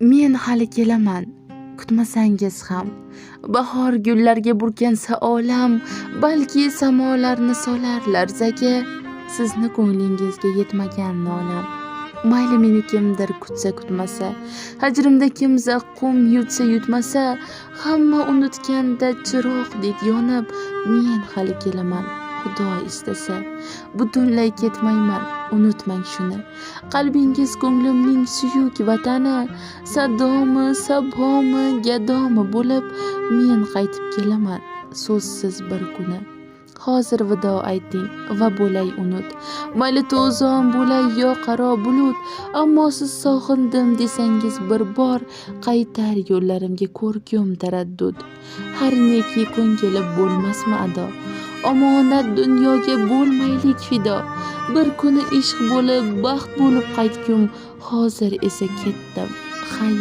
Men hali kelaman, kutmasangiz ham. Bahor gullarga burkansa olam, balki samolarni solar larzaga, sizni ko'nglingizga yetmagan nolam. Mayli meni kimdir kutsa kutmasa, hajrimda kim zaqqum yutsa yutmasa, hamma unutganda chiroqdek yonib, men hali kelaman, Xudo istasa. Butunlay ketmayman, unutmang shuni. Qalbingiz ko'nglimning suyuk vatani, sadomi, sabomi, gadomi bo'lib, men qaytib kelaman, so'zsiz bir kuni. Hozir vido ayting va bo'lay unut. Mayli to'zon bo'lay yo qaro bulut, ammo siz sog'indim desangiz bir bor, qaytar yo'llarimga ko'rgum taraddud. Har neki ko'ngilib bo'lmasmi ado? Omonat dunyoga bo'lmaylik fido. Bir kuni ishq bo'lib, baxt bo'lib qaytgum, hozir esa ketdim. Xayr.